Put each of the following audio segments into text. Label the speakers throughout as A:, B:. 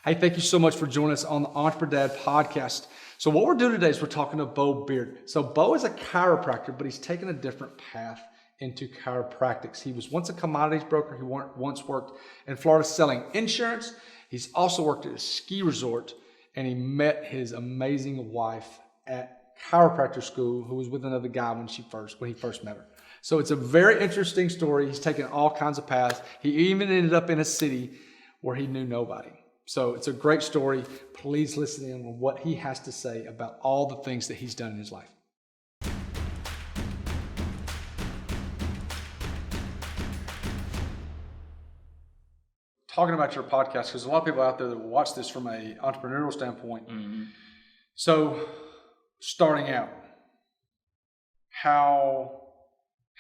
A: Hey, thank you so much for joining us on the Entrepreneur Dad podcast. So what we're doing today is we're talking to Beau Beard. So Beau is a chiropractor, but he's taken a different path into chiropractics. He was once a commodities broker. He once worked in Florida selling insurance. He's also worked at a ski resort, and he met his amazing wife at chiropractor school, who was with another guy when he first met her. So it's a very interesting story. He's taken all kinds of paths. He even ended up in a city where he knew nobody. So it's a great story. Please listen in on what he has to say about all the things that he's done in his life. Talking about your podcast, because a lot of people out there that will watch this from an entrepreneurial standpoint. Mm-hmm. So starting out, how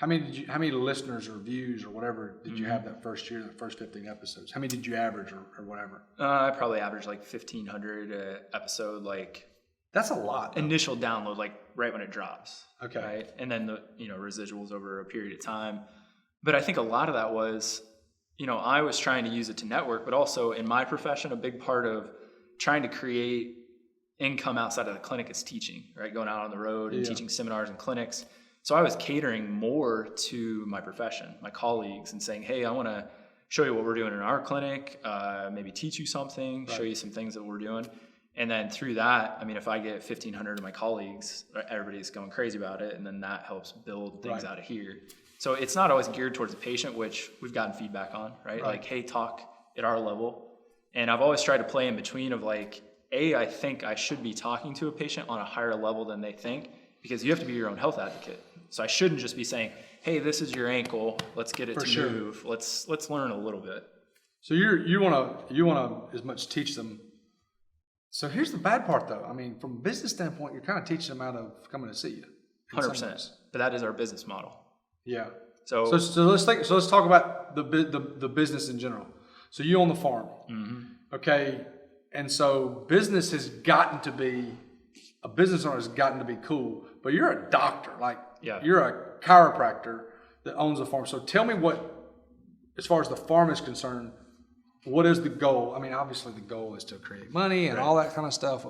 A: many listeners or views or whatever did you have that first year, the first 15 episodes? How many did you average or whatever?
B: I probably averaged like 1,500 episode, like
A: that's a lot. Though.
B: Initial download, like right when it drops.
A: Okay.
B: Right. And then the, residuals over a period of time. But I think a lot of that was, I was trying to use it to network, but also in my profession, a big part of trying to create income outside of the clinic is teaching, right? Going out on the road and teaching seminars and clinics. So I was catering more to my profession, my colleagues, and saying, hey, I want to show you what we're doing in our clinic, maybe teach you something, show you some things that we're doing. And then through that, if I get 1,500 of my colleagues, everybody's going crazy about it. And then that helps build things out of here. So it's not always geared towards the patient, which we've gotten feedback on, right? Like, hey, talk at our level. And I've always tried to play in between of like, I think I should be talking to a patient on a higher level than they think, because you have to be your own health advocate. So I shouldn't just be saying, hey, this is your ankle. Let's get it to move. Let's learn a little bit. So you want to as much teach them. So here's the bad part though. From a business standpoint, you're kind of teaching them out of coming to see you. 100%. But that is our business model.
A: Yeah.
B: So
A: let's talk about the business in general. So you own the farm. Mm-hmm. Okay. And so a business owner has gotten to be cool, but you're a doctor. You're a chiropractor that owns a farm. So tell me as far as the farm is concerned, what is the goal? Obviously the goal is to create money and all that kind of stuff.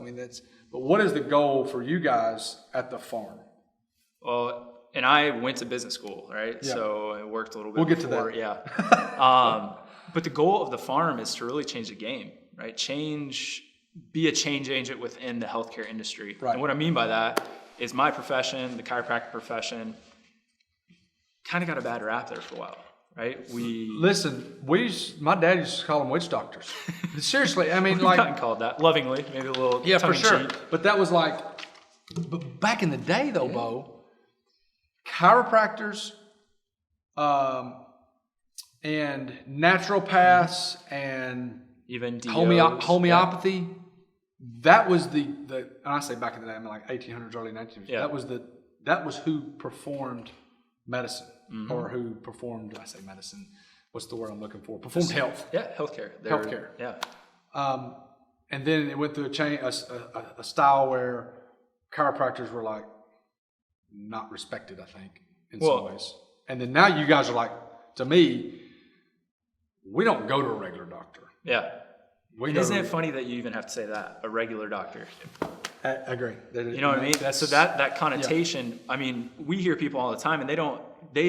A: But what is the goal for you guys at the farm?
B: Well, and I went to business school, right? Yeah. So I worked a little bit.
A: We'll get
B: before,
A: to that.
B: Yeah. But the goal of the farm is to really change the game, right? Be a change agent within the healthcare industry. Right. And what I mean by that is my profession, the chiropractic profession, kind of got a bad rap there for a while, right? My dad used to call them witch doctors. Seriously, we've gotten called that lovingly, maybe a little
A: for sure. But that was but back in the day though, Beau, chiropractors and naturopaths and
B: even
A: homeopathy. That was and I say back in the day, 1800s, early 1900s. Yeah. That was who performed medicine, or who performed. I say medicine. What's the word I'm looking for? Performed health.
B: Yeah, healthcare.
A: Healthcare.
B: Yeah.
A: And then it went through a style where chiropractors were not respected, I think, in some ways. And then now you guys are to me, we don't go to a regular doctor.
B: Yeah. Isn't it funny that you even have to say that? A regular doctor.
A: I agree.
B: You know what I mean? So that connotation, we hear people all the time and they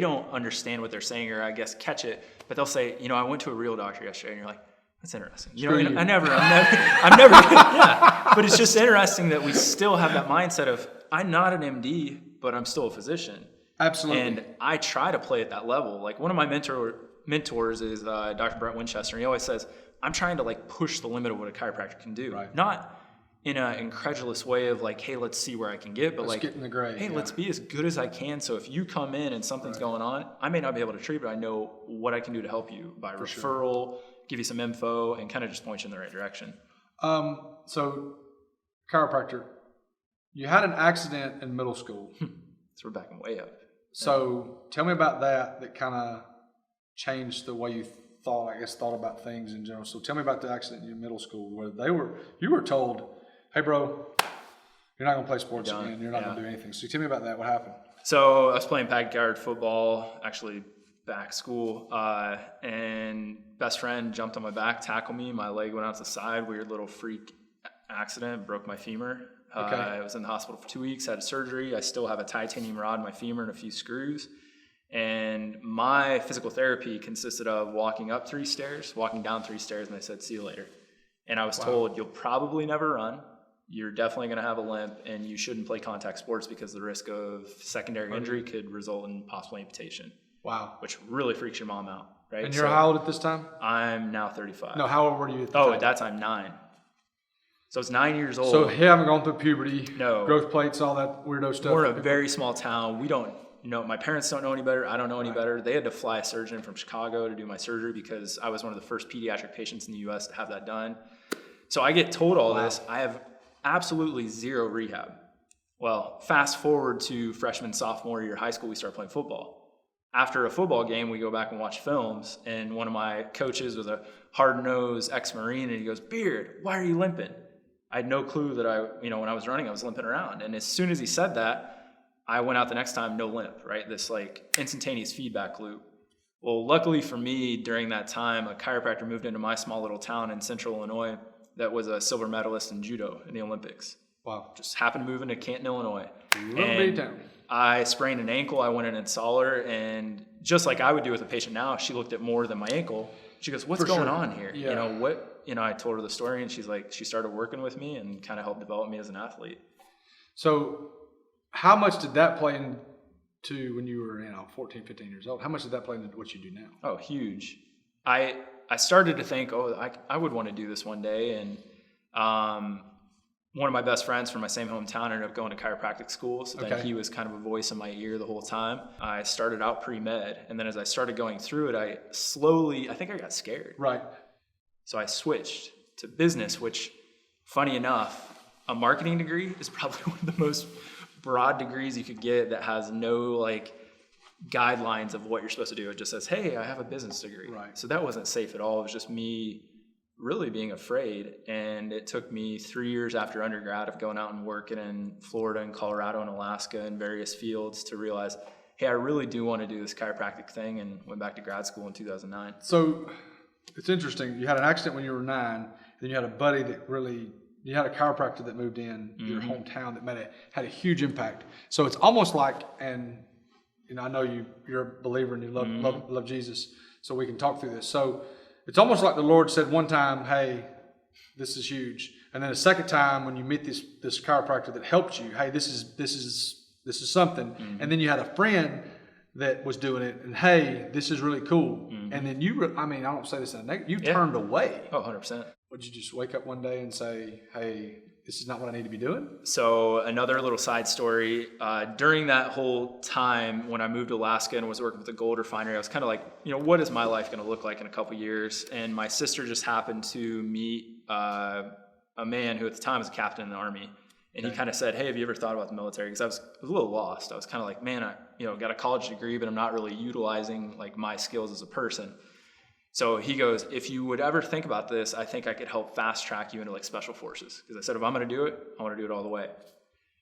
B: don't understand what they're saying, or I guess catch it, but they'll say, I went to a real doctor yesterday, and you're like, that's interesting. I'm never, yeah. But it's just interesting that we still have that mindset of, I'm not an MD, but I'm still a physician.
A: Absolutely.
B: And I try to play at that level. Like one of my mentors is Dr. Brent Winchester, and he always says, I'm trying to push the limit of what a chiropractor can do. Right. Not in an incredulous way of hey, let's see where I can get, but
A: let's get in the gray.
B: Hey, let's be as good as I can. So if you come in and something's going on, I may not be able to treat, but I know what I can do to help you by referral, give you some info, and kind of just point you in the right direction.
A: So chiropractor, you had an accident in middle school.
B: So we're backing way up.
A: So tell me about that kind of changed the way you thought about things in general. So tell me about the accident in middle school where you were told, hey bro, you're not going to play sports again. You're not going to do anything. So tell me about that. What happened?
B: So I was playing backyard football, actually back school, and best friend jumped on my back, tackled me. My leg went out to the side, weird little freak accident, broke my femur.
A: Okay.
B: I was in the hospital for 2 weeks, had surgery. I still have a titanium rod in my femur and a few screws. And my physical therapy consisted of walking up 3 stairs, walking down 3 stairs, and they said, see you later. And I was told, you'll probably never run. You're definitely going to have a limp, and you shouldn't play contact sports because the risk of secondary injury could result in possible amputation.
A: Wow.
B: Which really freaks your mom out, right?
A: And you're how old at this time?
B: I'm now 35.
A: No, how old were you at the time?
B: At that time, 9. So it's 9 years old.
A: So you haven't gone through puberty,
B: no
A: growth plates, all that weirdo stuff?
B: We're in a very small town. We don't know. My parents don't know any better. I don't know any better. They had to fly a surgeon from Chicago to do my surgery because I was one of the first pediatric patients in the U.S. to have that done. So I get told all this. I have absolutely zero rehab. Well, fast forward to freshman, sophomore year of high school, we start playing football. After a football game, we go back and watch films, and one of my coaches was a hard-nosed ex-Marine, and he goes, Beard, why are you limping? I had no clue that when I was running, I was limping around. And as soon as he said that, I went out the next time, no limp, right? This like instantaneous feedback loop. Well, luckily for me, during that time, a chiropractor moved into my small little town in central Illinois that was a silver medalist in judo in the Olympics.
A: Wow.
B: Just happened to move into Canton, Illinois.
A: Little bitty town.
B: I sprained an ankle. I went in and saw her, and just like I would do with a patient now, she looked at more than my ankle. She goes, what's going on here? Yeah. I told her the story, and she's like, she started working with me and kind of helped develop me as an athlete.
A: So how much did that play into when you were, 14, 15 years old? How much did that play into what you do now?
B: Oh, huge. I started to think, I would want to do this one day. And one of my best friends from my same hometown ended up going to chiropractic school. So then he was kind of a voice in my ear the whole time. I started out pre-med. And then as I started going through it, I think I got scared.
A: Right.
B: So I switched to business, which, funny enough, a marketing degree is probably one of the most broad degrees you could get that has no guidelines of what you're supposed to do. It just says, hey, I have a business degree.
A: Right.
B: So that wasn't safe at all. It was just me really being afraid. And it took me 3 years after undergrad of going out and working in Florida and Colorado and Alaska in various fields to realize, hey, I really do want to do this chiropractic thing, and went back to grad school in 2009.
A: So it's interesting. You had an accident when you were 9, then you had a buddy that you had a chiropractor that moved in your hometown that had a huge impact. So it's almost like, and I know you're a believer and you love Jesus, so we can talk through this. So it's almost like the Lord said one time, hey, this is huge. And then a second time when you meet this chiropractor that helped you, hey, this is something. And then you had a friend that was doing it, and hey, this is really cool. And then I don't say this in a negative, you turned away.
B: Oh, 100%.
A: Would you just wake up one day and say, hey, this is not what I need to be doing?
B: So another little side story, during that whole time when I moved to Alaska and was working with the gold refinery, I was kind of like, what is my life going to look like in a couple years? And my sister just happened to meet a man who at the time was a captain in the Army. And he kind of said, hey, have you ever thought about the military? Because I was a little lost. I was kind of like, man, I got a college degree, but I'm not really utilizing my skills as a person. So he goes, if you would ever think about this, I think I could help fast track you into special forces. Because I said, if I'm going to do it, I want to do it all the way.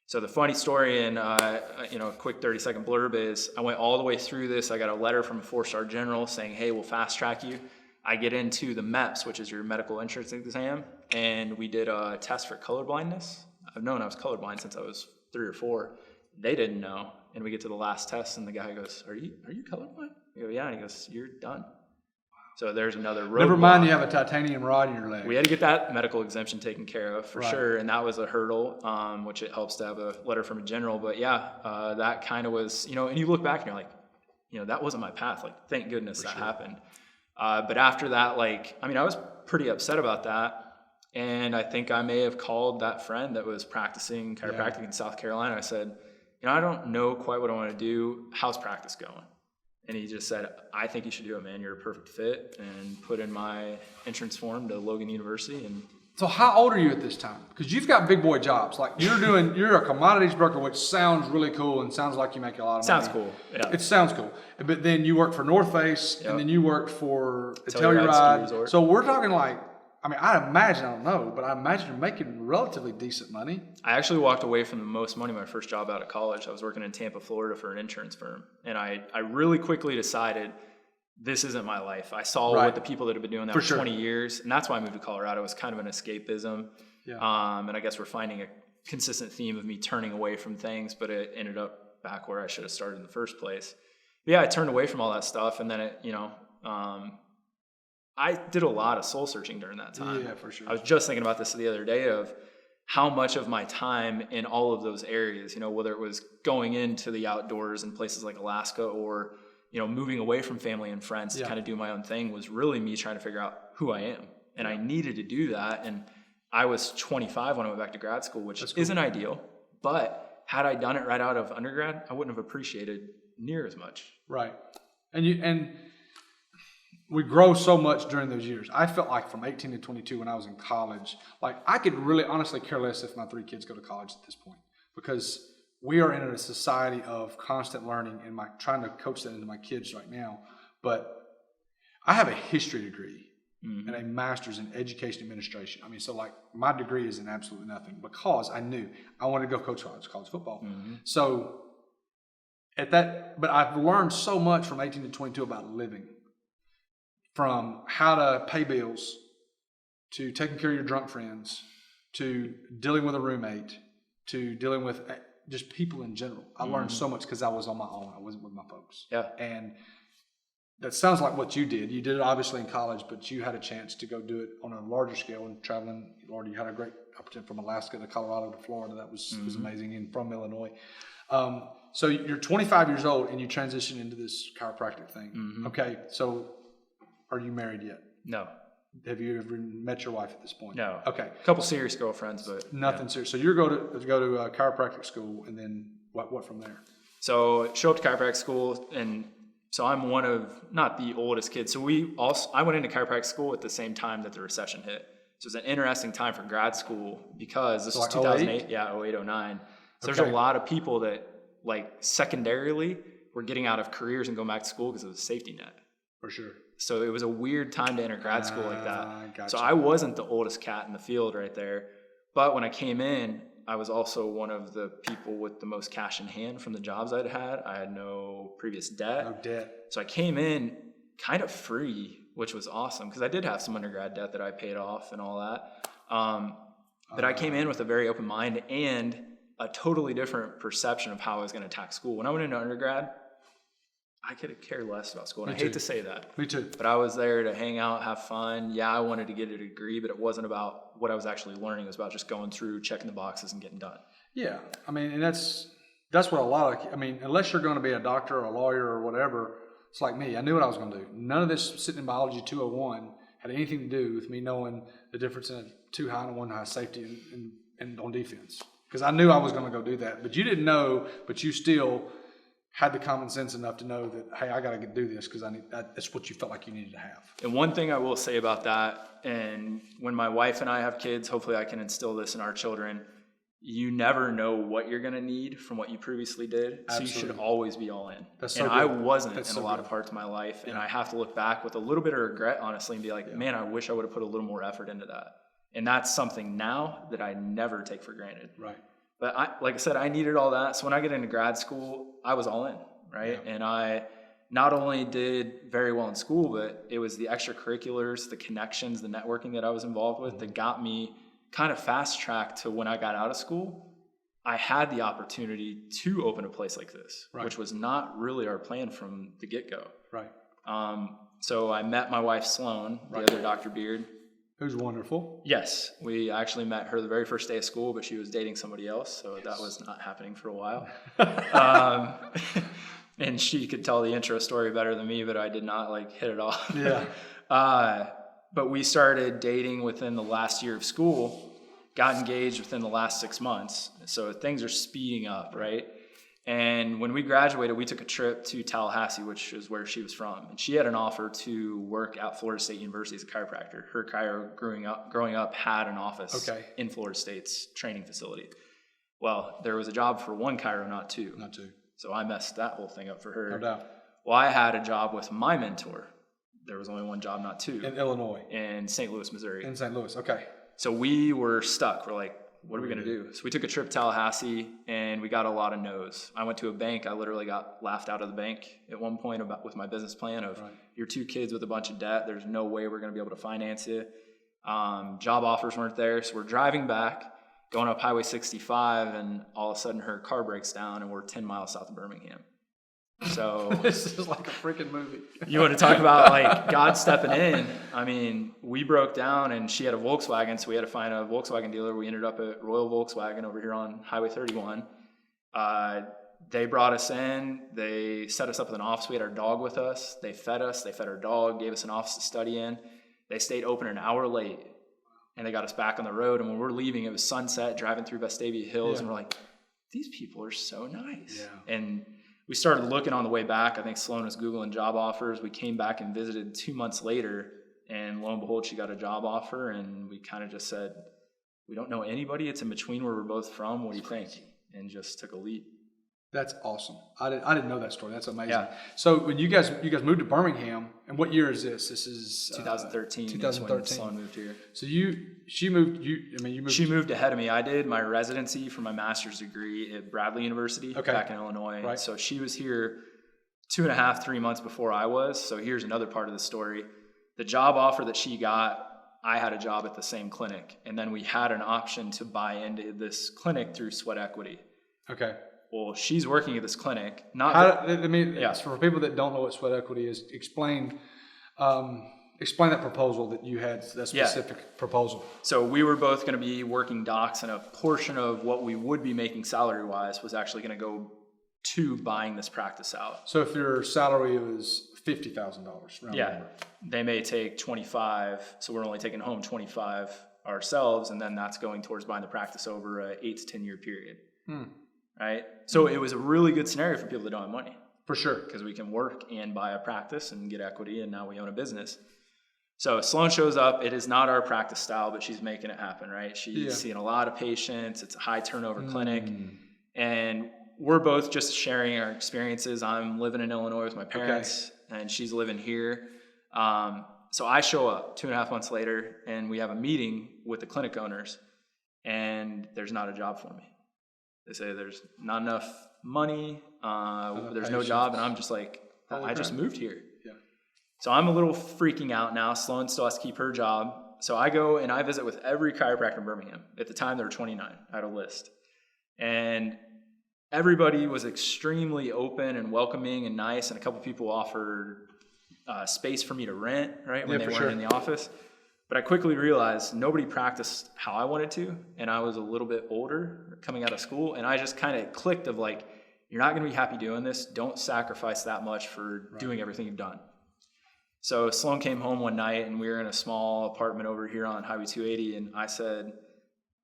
B: So the funny story and a quick 30-second blurb is I went all the way through this. I got a letter from a 4-star general saying, hey, we'll fast track you. I get into the MEPS, which is your medical entrance exam, and we did a test for colorblindness. I've known I was colorblind since I was 3 or 4. They didn't know. And we get to the last test, and the guy goes, are you colorblind? I go, yeah. And he goes, you're done. So there's another roadblock.
A: Never mind, you have a titanium rod in your leg.
B: We had to get that medical exemption taken care of for sure, and that was a hurdle, which it helps to have a letter from a general. But yeah, that kind of was, and you look back and you're like, that wasn't my path. Thank goodness that happened. But after that, I was pretty upset about that. And I think I may have called that friend that was practicing chiropractic in South Carolina. I said, I don't know quite what I want to do. How's practice going? And he just said, I think you should do it, man. You're a perfect fit. And put in my entrance form to Logan University. And
A: so how old are you at this time? Because you've got big boy jobs. You're a commodities broker, which sounds really cool and sounds like you make a lot of money.
B: Sounds cool. Yeah.
A: It sounds cool. But then you work for North Face, and then you work for Telluride. So we're talking I imagine, I don't know, but I imagine you're making relatively decent money.
B: I actually walked away from the most money my first job out of college. I was working in Tampa, Florida for an insurance firm. And I really quickly decided this isn't my life. I saw
A: Right.
B: what the people that have been doing that
A: For
B: for
A: sure.
B: 20 years. And that's why I moved to Colorado. It was kind of an escapism.
A: Yeah.
B: And I guess we're finding a consistent theme of me turning away from things, but it ended up back where I should have started in the first place. But yeah, I turned away from all that stuff. And then I did a lot of soul searching during that time.
A: Yeah, for sure.
B: I was just thinking about this the other day of how much of my time in all of those areas, whether it was going into the outdoors in places like Alaska or, moving away from family and friends to kind of do my own thing, was really me trying to figure out who I am. And I needed to do that. And I was 25 when I went back to grad school, which isn't ideal. But had I done it right out of undergrad, I wouldn't have appreciated near as much.
A: Right. And we grow so much during those years. I felt like from 18 to 22 when I was in college, like I could really honestly care less if my 3 kids go to college at this point, because we are in a society of constant learning, and trying to coach that into my kids right now. But I have a history degree and a master's in education administration. I mean, so like my degree is in absolutely nothing, because I knew I wanted to go coach college football. So but I've learned so much from 18 to 22 about living. From how to pay bills, to taking care of your drunk friends, to dealing with a roommate, to dealing with just people in general. I learned so much because I was on my own. I wasn't with my folks.
B: Yeah.
A: And that sounds like what you did. You did it obviously in college, but you had a chance to go do it on a larger scale and traveling. Lord, you had a great opportunity from Alaska to Colorado to Florida. That was amazing, and from Illinois. So you're 25 years old and you transition into this chiropractic thing. Okay, so are you married yet?
B: No.
A: Have you ever met your wife at this point?
B: No.
A: Okay.
B: A couple serious girlfriends, but
A: nothing serious. So you're going to go to chiropractic school, and then what from there?
B: So show up to chiropractic school, and so I'm one of not the oldest kids. So I went into chiropractic school at the same time that the recession hit. So it's an interesting time for grad school, because this was
A: like
B: 2008, 08, 09. So there's a lot of people that like secondarily were getting out of careers and going back to school because of the safety net.
A: For sure.
B: So it was a weird time to enter grad school like that.
A: Gotcha.
B: So I wasn't the oldest cat in the field right there. But when I came in, I was also one of the people with the most cash in hand from the jobs I'd had. I had no previous debt.
A: No debt.
B: So I came in kind of free, which was awesome, because I did have some undergrad debt that I paid off and all that. But I came in with a very open mind and a totally different perception of how I was going to attack school. When I went into undergrad, I could care less about school. And I hate to say that.
A: Me too.
B: But I was there to hang out, have fun. Yeah, I wanted to get a degree, but it wasn't about what I was actually learning. It was about just going through, checking the boxes, and getting done.
A: Yeah. I mean, and that's what a lot of, unless you're going to be a doctor or a lawyer or whatever, it's like me. I knew what I was going to do. None of this sitting in biology 201 had anything to do with me knowing the difference in a 2 high and a 1 high safety and on defense. Because I knew I was going to go do that. But you didn't know, but you still had the common sense enough to know that, hey, I got to do this because that's what you felt like you needed to have.
B: And one thing I will say about that, and when my wife and I have kids, hopefully I can instill this in our children, you never know what you're going to need from what you previously did.
A: Absolutely.
B: So you should always be all in.
A: That's so
B: and
A: good.
B: I wasn't
A: That's
B: in
A: so
B: a lot
A: good.
B: of parts of my life. And I have to look back with a little bit of regret, honestly, and be like, man, I wish I would have put a little more effort into that. And that's something now that I never take for granted.
A: Right.
B: But like I said, I needed all that. So when I get into grad school, I was all in. Right.
A: Yeah.
B: And I not only did very well in school, but it was the extracurriculars, the connections, the networking that I was involved with that got me kind of fast tracked to when I got out of school. I had the opportunity to open a place like this, which was not really our plan from the get-go.
A: Right.
B: So I met my wife, Sloan, the other Dr. Beard.
A: Who's wonderful.
B: Yes. We actually met her the very first day of school, but she was dating somebody else. So that was not happening for a while. And she could tell the intro story better than me, but I did not hit it off.
A: Yeah.
B: But we started dating within the last year of school, got engaged within the last 6 months. So things are speeding up, right? And when we graduated, we took a trip to Tallahassee, which is where she was from. And she had an offer to work at Florida State University as a chiropractor. Her chiro growing up had an office in Florida State's training facility. Well, there was a job for one chiro, not two.
A: Not two.
B: So I messed that whole thing up for her.
A: No doubt.
B: Well, I had a job with my mentor. There was only one job, not two.
A: In Illinois.
B: In St. Louis, Missouri.
A: In St. Louis. Okay.
B: So we were stuck. We're like, what are we going to do? So we took a trip to Tallahassee and we got a lot of no's. I went to a bank. I literally got laughed out of the bank at one point with my business plan of your 2 kids with a bunch of debt. There's no way we're going to be able to finance it. Job offers weren't there. So we're driving back, going up Highway 65, and all of a sudden her car breaks down and we're 10 miles south of Birmingham. So
A: this is like a freaking movie.
B: You want to talk about like God stepping in? I mean, we broke down and she had a Volkswagen, so we had to find a Volkswagen dealer. We ended up at Royal Volkswagen over here on Highway 31. They brought us in. They set us up with an office. We had our dog with us. They fed us. They fed our dog, gave us an office to study in. They stayed open an hour late, and they got us back on the road. And when we're leaving, it was sunset, driving through Vestavia Hills, and we're like, these people are so nice. Yeah. And we started looking on the way back. I think Sloan was Googling job offers. We came back and visited 2 months later, and lo and behold, she got a job offer, and we kind of just said, we don't know anybody. It's in between where we're both from. What do you think? And just took a leap.
A: That's awesome. I didn't know that story. That's amazing. Yeah. So when you guys moved to Birmingham, and what year is this? This is
B: 2013.
A: 2013.
B: When Sloan moved here.
A: So she moved. She
B: moved ahead of me. I did my residency for my master's degree at Bradley University back in Illinois. Right. So she was here 2.5, 3 months before I was. So here's another part of the story. The job offer that she got, I had a job at the same clinic, and then we had an option to buy into this clinic through sweat equity. Okay. Well, she's working at this clinic. For people that don't know what sweat equity is, explain that proposal that you had, that specific proposal. So we were both going to be working docs, and a portion of what we would be making salary-wise was actually going to go to buying this practice out.
A: So if your salary was $50,000,
B: they may take 25, so we're only taking home 25 ourselves, and then that's going towards buying the practice over a 8 to 10 year period. Right? So it was a really good scenario for people that don't have money.
A: For sure.
B: Because we can work and buy a practice and get equity, and now we own a business. So Sloan shows up. It is not our practice style, but she's making it happen, right? She's seeing a lot of patients. It's a high turnover clinic. And we're both just sharing our experiences. I'm living in Illinois with my parents, and she's living here. So I show up 2.5 months later, and we have a meeting with the clinic owners, and there's not a job for me. They say there's not enough money, there's no job, and I'm just like, I just moved here. Yeah. So I'm a little freaking out now. Sloan still has to keep her job. So I go and I visit with every chiropractor in Birmingham. At the time, there were 29. I had a list. And everybody was extremely open and welcoming and nice, and a couple people offered space for me to rent, right, when they weren't in the office. But I quickly realized nobody practiced how I wanted to, and I was a little bit older coming out of school, and I just kind of clicked of like, you're not going to be happy doing this. Don't sacrifice that much for doing everything you've done. So Sloan came home one night, and we were in a small apartment over here on Highway 280, and I said,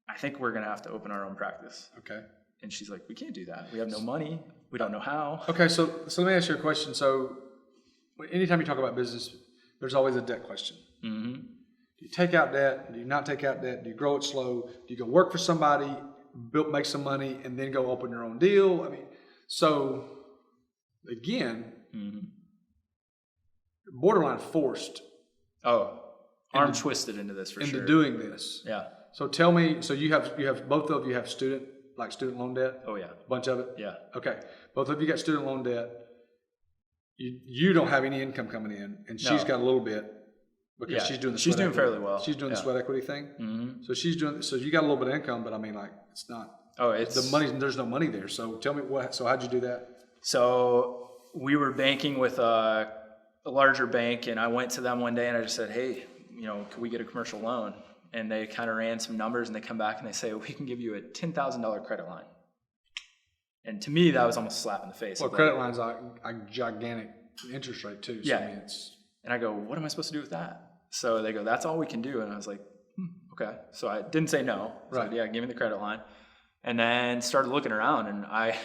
B: I think we're going to have to open our own practice. Okay. And she's like, we can't do that. We have no money. We don't know how.
A: Okay, so let me ask you a question. So anytime you talk about business, there's always a debt question. Mm-hmm. Do you take out debt? Do you not take out debt? Do you grow it slow? Do you go work for somebody, make some money, and then go open your own deal? I mean, so again, borderline forced.
B: Arm twisted into this for sure.
A: Into doing this.
B: Yeah.
A: So tell me, so you have both of you have student loan debt?
B: Oh yeah.
A: A bunch of it?
B: Yeah.
A: Okay. Both of you got student loan debt. You don't have any income coming in, and she's got a little bit. Because she's doing
B: fairly well.
A: She's doing the sweat equity thing. Mm-hmm. So you got a little bit of income, but I mean, like, it's not. The money. There's no money there. So tell me So how'd you do that?
B: So we were banking with a larger bank, and I went to them one day and I just said, hey, can we get a commercial loan? And they kind of ran some numbers, and they come back and they say, we can give you a $10,000 credit line. And to me, that was almost a slap in the face.
A: Well, credit line's a gigantic interest rate too. So
B: yeah. I mean, and I go, what am I supposed to do with that? So they go, that's all we can do. And I was like, okay. So I didn't say no. Right. So, give me the credit line. And then started looking around, and I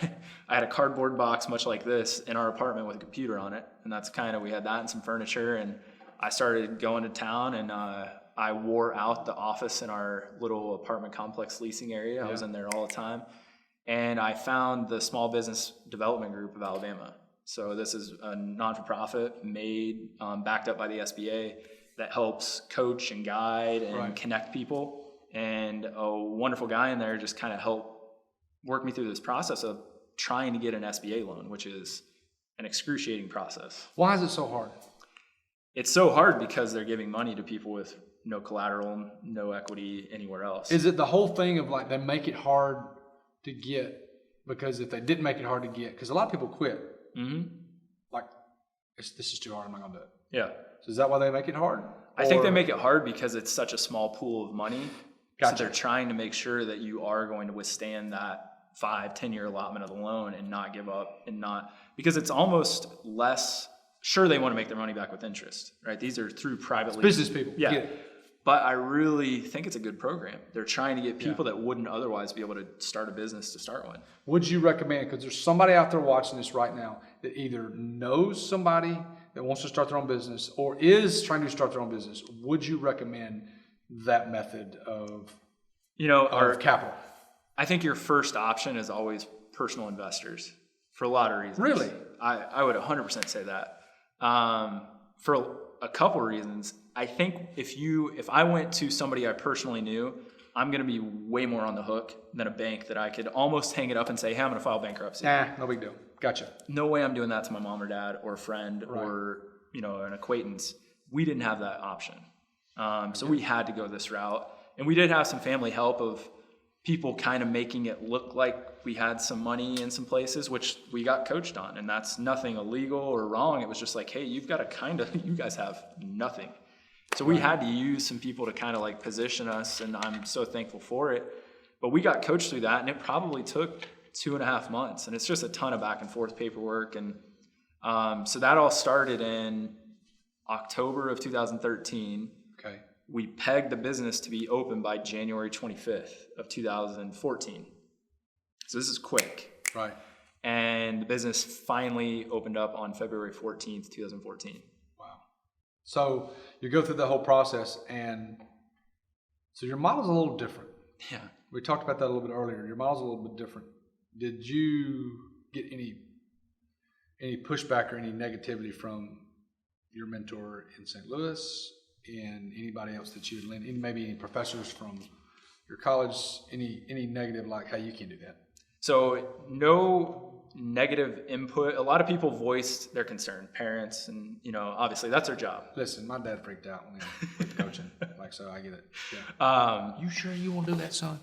B: had a cardboard box much like this in our apartment with a computer on it. And that's we had that and some furniture. And I started going to town, and I wore out the office in our little apartment complex leasing area. I was in there all the time. And I found the Small Business Development Group of Alabama. So this is a non-for-profit backed up by the SBA that helps coach and guide and connect people. and a wonderful guy in there just kind of helped work me through this process of trying to get an SBA loan, which is an excruciating process.
A: Why is it so hard?
B: It's so hard because they're giving money to people with no collateral, no equity anywhere else.
A: Is it the whole thing of like they make it hard to get because if they didn't make it hard to get, because a lot of people quit. Mm-hmm. Like, this is too hard, I'm not going to do it.
B: Yeah.
A: So is that why they make it hard?
B: I think they make it hard because it's such a small pool of money.
A: Gotcha.
B: So they're trying to make sure that you are going to withstand that 5-10 year allotment of the loan and not give up and not, because it's almost less, sure they want to make their money back with interest, right? These are through privately.
A: Business people.
B: Yeah. But I really think it's a good program. They're trying to get people that wouldn't otherwise be able to start a business to start one.
A: Would you recommend, because there's somebody out there watching this right now that either knows somebody that wants to start their own business or is trying to start their own business, would you recommend that method of capital?
B: I think your first option is always personal investors for a lot of reasons.
A: Really?
B: I would 100% say that. For a couple reasons. I think if I went to somebody I personally knew, I'm going to be way more on the hook than a bank that I could almost hang it up and say, hey, I'm going to file bankruptcy.
A: No big deal. Gotcha.
B: No way I'm doing that to my mom or dad or a friend or, an acquaintance. We didn't have that option. So we had to go this route. And we did have some family help of people kind of making it look like we had some money in some places, which we got coached on. And that's nothing illegal or wrong. It was just like, hey, you guys have nothing. So we had to use some people to kind of like position us, and I'm so thankful for it. But we got coached through that, and it probably took 2.5 months, and it's just a ton of back and forth paperwork. And so that all started in October of 2013.
A: Okay.
B: We pegged the business to be open by January 25th of 2014. So this is quick.
A: Right.
B: And the business finally opened up on February 14th, 2014.
A: So you go through the whole process, and so your model's a little different.
B: Yeah.
A: We talked about that a little bit earlier. Your model's a little bit different. Did you get any pushback or any negativity from your mentor in St. Louis and anybody else that you had lent, maybe any professors from your college, any negative like, hey, you can't do that?
B: So no negative input. A lot of people voiced their concern, parents, and obviously that's their job.
A: Listen, my dad freaked out when he was coaching, so I get it. Yeah. You sure you won't do that, son?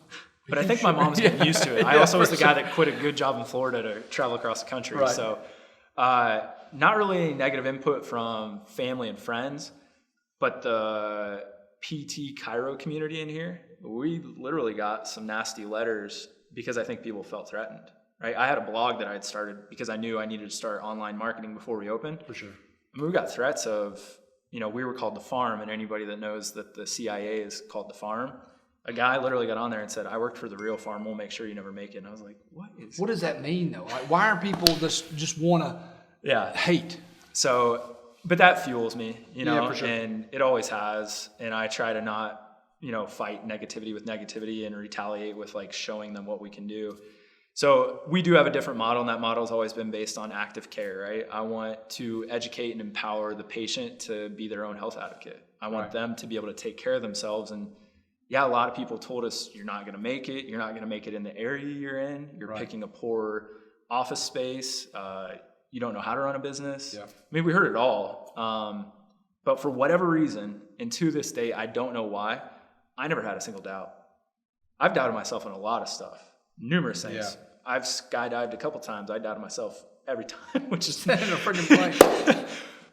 B: But I think my mom's getting used to it. I also was the guy that quit a good job in Florida to travel across the country. Right. So not really any negative input from family and friends, but the PT Chiro community in here, we literally got some nasty letters because I think people felt threatened. Right, I had a blog that I had started because I knew I needed to start online marketing before we opened.
A: For sure.
B: I mean, we got threats of, we were called the farm, and anybody that knows that the CIA is called the farm, a guy literally got on there and said, I worked for the real farm, we'll make sure you never make it. And I was like, what
A: does that mean though? Like, why are people just want to hate?
B: So, but that fuels me,
A: for sure.
B: And it always has. And I try to not, fight negativity with negativity and retaliate with like showing them what we can do. So we do have a different model, and that model has always been based on active care, right? I want to educate and empower the patient to be their own health advocate. I want them to be able to take care of themselves. And a lot of people told us, you're not going to make it. You're not going to make it in the area you're in. You're picking a poor office space. You don't know how to run a business. Yeah. I mean, we heard it all. But for whatever reason, and to this day, I don't know why, I never had a single doubt. I've doubted myself on a lot of stuff, numerous things. Yeah. I've skydived a couple times. I doubted myself every time, which is in a freaking plane.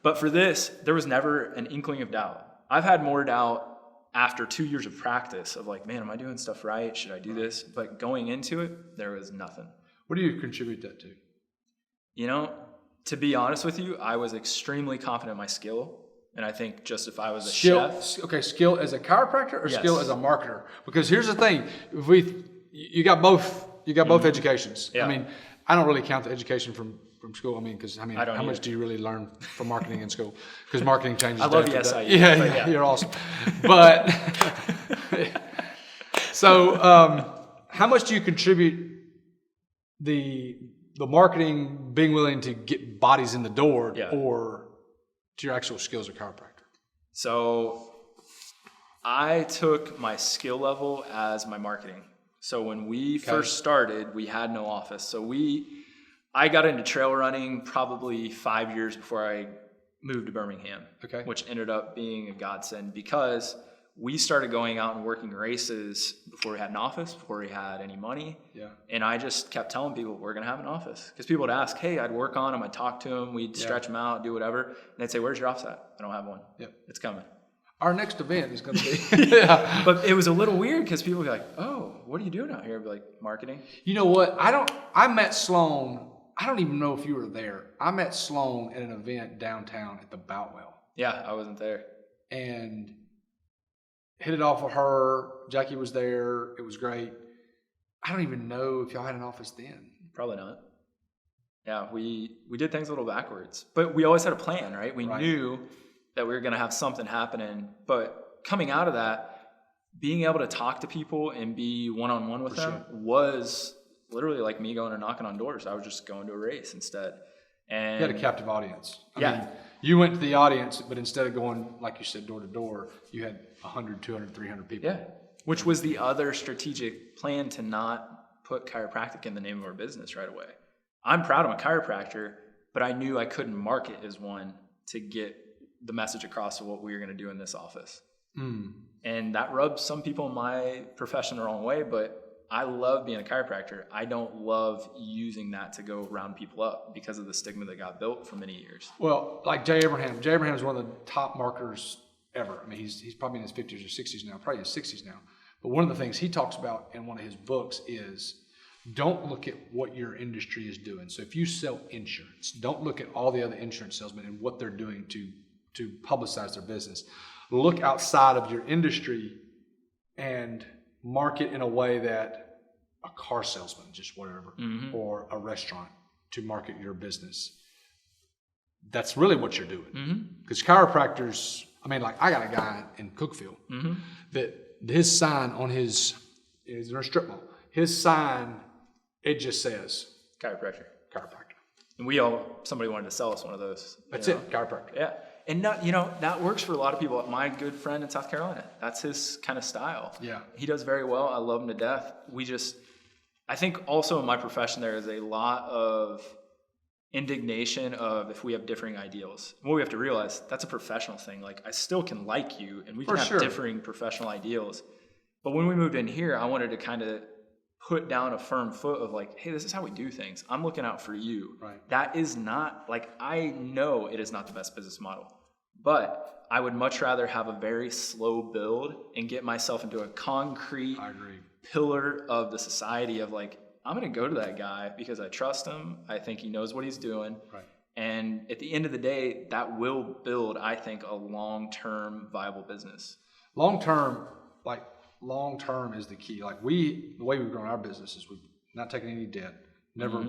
B: But for this, there was never an inkling of doubt. I've had more doubt after 2 years of practice of like, man, am I doing stuff right? Should I do this? But going into it, there was nothing.
A: What do you contribute that to?
B: To be honest with you, I was extremely confident in my skill. And I think just if I was a chef.
A: Okay, skill as a chiropractor or skill as a marketer? Because here's the thing. You got both. You got both educations. Yeah. I mean, I don't really count the education from school. Because how much do you really learn from marketing in school? Because marketing changes.
B: I love the SIU.
A: Yeah, you're awesome. But so, how much do you contribute the marketing, being willing to get bodies in the door, or to your actual skills as a chiropractor?
B: So, I took my skill level as my marketing. So when we first started, we had no office. So I got into trail running probably 5 years before I moved to Birmingham, which ended up being a godsend because we started going out and working races before we had an office, before we had any money.
A: Yeah.
B: And I just kept telling people, we're going to have an office. Because people would ask, hey, I'd work on them, I'd talk to them, we'd stretch them out, do whatever. And they'd say, where's your office at? I don't have one.
A: Yep.
B: It's coming.
A: Our next event is going to be.
B: But it was a little weird because people would be like, oh, what are you doing out here? I'd be like, marketing.
A: You know what? I met Sloan. I don't even know if you were there. I met Sloan at an event downtown at the Boutwell.
B: Yeah, I wasn't there.
A: And hit it off with her. Jackie was there. It was great. I don't even know if y'all had an office then.
B: Probably not. Yeah, we did things a little backwards. But we always had a plan, right? We knew that we were going to have something happening. But coming out of that, being able to talk to people and be one-on-one with them was literally like me going and knocking on doors. I was just going to a race instead. And
A: you had a captive audience. I mean, you went to the audience, but instead of going, like you said, door to door, you had 100, 200, 300 people.
B: Yeah, which was the other strategic plan to not put chiropractic in the name of our business right away. I'm proud of my chiropractor, but I knew I couldn't market as one to get the message across of what we were going to do in this office. And that rubs some people in my profession the wrong way, but I love being a chiropractor. I don't love using that to go round people up because of the stigma that got built for many years.
A: Well, like Jay Abraham. Jay Abraham is one of the top marketers ever. I mean, he's probably in his 50s or 60s now, probably his 60s now. But one of the things he talks about in one of his books is don't look at what your industry is doing. So if you sell insurance, don't look at all the other insurance salesmen and what they're doing to publicize their business. Look outside of your industry and market in a way that a car salesman, just whatever, or a restaurant to market your business. That's really what you're doing. Because chiropractors, I mean, like I got a guy in Cookfield that his sign on is in a strip mall. His sign, it just says
B: Chiropractor.
A: And
B: somebody wanted to sell us one of those.
A: That's it, chiropractor.
B: Yeah. And that works for a lot of people. My good friend in South Carolina, that's his kind of style.
A: Yeah.
B: He does very well. I love him to death. I think also in my profession, there is a lot of indignation of if we have differing ideals. And what we have to realize, that's a professional thing. Like I still can like you and we can have differing professional ideals. But when we moved in here, I wanted to kind of put down a firm foot of like, hey, this is how we do things. I'm looking out for you.
A: Right.
B: That is not, like, I know it is not the best business model, but I would much rather have a very slow build and get myself into a concrete pillar of the society of like, I'm going to go to that guy because I trust him. I think he knows what he's doing. Right. And at the end of the day, that will build, I think, a long-term viable business.
A: Long-term is the key. Like the way we've grown our business is we've not taken any debt, never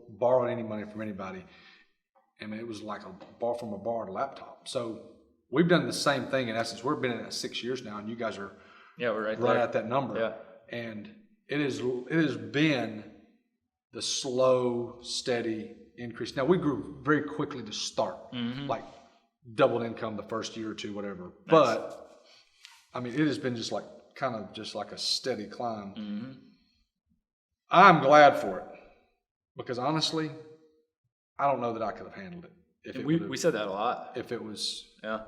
A: borrowed any money from anybody. I mean, it was like a borrowed laptop. So we've done the same thing in essence. We've been in it 6 years now, and you guys are
B: we're
A: right at that number.
B: Yeah.
A: And it has been the slow, steady increase. Now we grew very quickly to start, like doubled income the first year or two, whatever. Nice. But I mean, it has been just like a steady climb. I'm glad for it because honestly, I don't know that I could have handled it.
B: We said that a lot.
A: If it was, a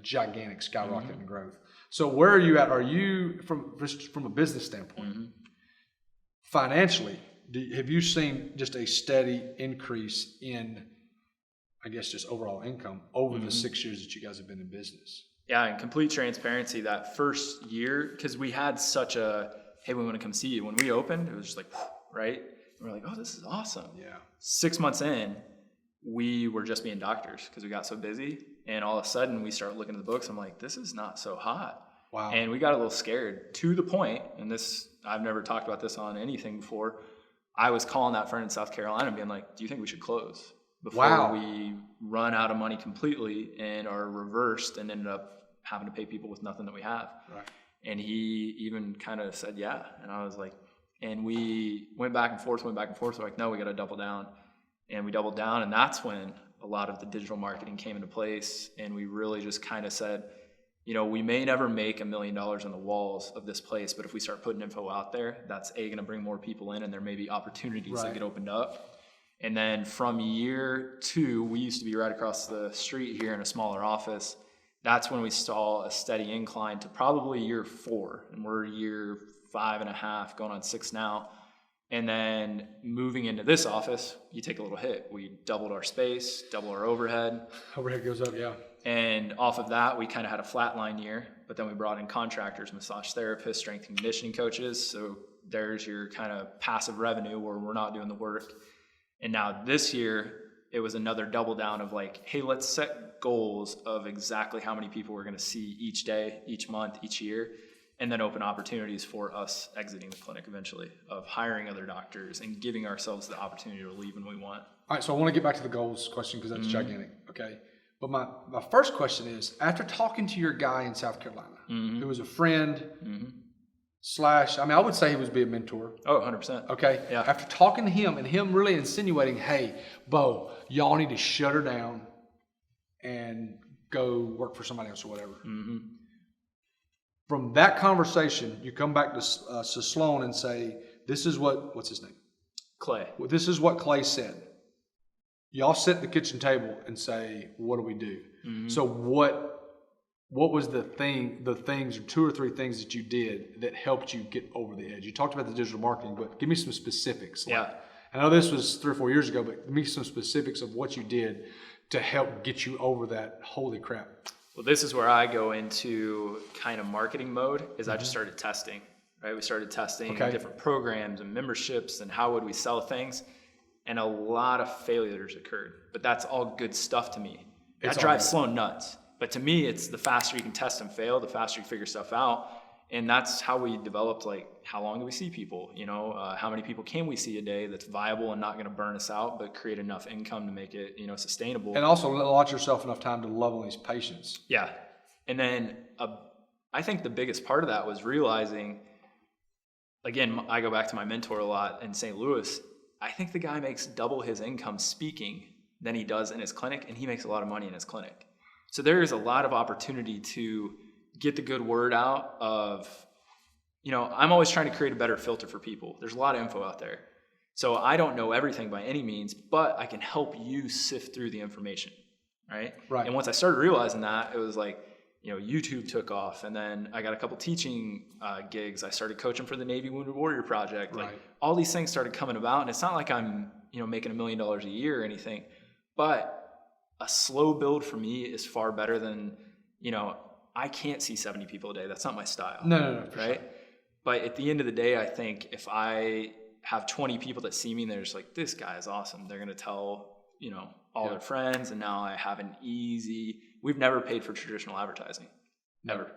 A: gigantic skyrocket in growth. So where are you at? Are you from a business standpoint, financially? Have you seen just a steady increase in, I guess, just overall income over the 6 years that you guys have been in business?
B: Yeah, in complete transparency, that first year, because we had such a, hey, we want to come see you. When we opened, it was just like, right? And we're like, oh, this is awesome. Yeah. 6 months in, we were just being doctors because we got so busy. And all of a sudden, we start looking at the books. I'm like, this is not so hot. Wow. And we got a little scared to the point, and this, I've never talked about this on anything before. I was calling that friend in South Carolina and being like, do you think we should close before we run out of money completely and are reversed and ended up having to pay people with nothing that we have? Right. And he even kind of said, yeah. And I was like, and we went back and forth. We're like, no, we got to double down. And we doubled down. And that's when a lot of the digital marketing came into place. And we really just kind of said, we may never make $1 million on the walls of this place, but if we start putting info out there, that's going to bring more people in, and there may be opportunities that get opened up. And then from year 2, we used to be right across the street here in a smaller office. That's when we saw a steady incline to probably year 4, and we're year 5.5, going on 6 now. And then moving into this office, you take a little hit. We doubled our space, double our overhead.
A: Overhead goes up, yeah.
B: And off of that, we kind of had a flatline year, but then we brought in contractors, massage therapists, strength and conditioning coaches. So there's your kind of passive revenue where we're not doing the work. And now this year, it was another double down of like, hey, let's set goals of exactly how many people we're going to see each day, each month, each year, and then open opportunities for us exiting the clinic eventually, of hiring other doctors and giving ourselves the opportunity to leave when we want.
A: All right, so I want to get back to the goals question because that's gigantic, okay? But my first question is, after talking to your guy in South Carolina, who was a friend, I would say he was be a mentor.
B: Oh, 100%.
A: Okay?
B: Yeah.
A: After talking to him and him really insinuating, hey, Beau, y'all need to shut her down and go work for somebody else or whatever. From that conversation, you come back to Sloan and say, this is what's his name?
B: Clay.
A: Well, this is what Clay said. Y'all sit at the kitchen table and say, what do we do? So what was the things or 2 or 3 things that you did that helped you get over the edge? You talked about the digital marketing, but give me some specifics.
B: Yeah.
A: I know this was 3 or 4 years ago, but give me some specifics of what you did to help get you over that holy crap.
B: Well, this is where I go into kind of marketing mode, is I just started testing, right? We started testing different programs and memberships and how would we sell things. And a lot of failures occurred, but that's all good stuff to me. That drives Sloan nuts. But to me, it's the faster you can test and fail, the faster you figure stuff out. And that's how we developed, like, how long do we see people? How many people can we see a day that's viable and not going to burn us out, but create enough income to make it, sustainable.
A: And also allot yourself enough time to love on these patients.
B: Yeah. And then I think the biggest part of that was realizing, again, I go back to my mentor a lot in St. Louis. I think the guy makes double his income speaking than he does in his clinic, and he makes a lot of money in his clinic. So there is a lot of opportunity to get the good word out of, I'm always trying to create a better filter for people. There's a lot of info out there. So I don't know everything by any means, but I can help you sift through the information, right? And once I started realizing that, it was like, YouTube took off, and then I got a couple teaching gigs. I started coaching for the Navy Wounded Warrior Project. Like all these things started coming about, and it's not like I'm, making $1 million a year or anything, but a slow build for me is far better than, I can't see 70 people a day. That's not my style.
A: No,
B: right? Sure. But at the end of the day, I think if I have 20 people that see me and they're just like, this guy is awesome, they're going to tell, all their friends, and now I have an easy. We've never paid for traditional advertising. Ever.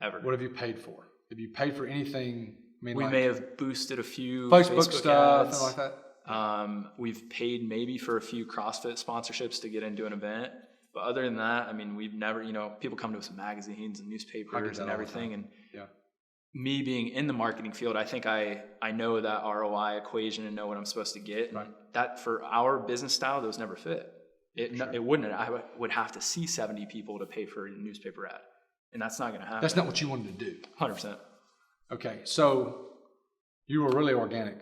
A: What have you paid for? Have you paid for anything?
B: We may have boosted a few
A: Facebook stuff,
B: ads.
A: Something like that.
B: We've paid maybe for a few CrossFit sponsorships to get into an event. But other than that, we've never, people come to us in magazines and newspapers and everything. And me being in the marketing field, I think I know that ROI equation and know what I'm supposed to get. And that for our business style, those never fit. It wouldn't. I would have to see 70 people to pay for a newspaper ad. And that's not going to happen.
A: That's not what you wanted to do.
B: 100%.
A: Okay. So you were really organic.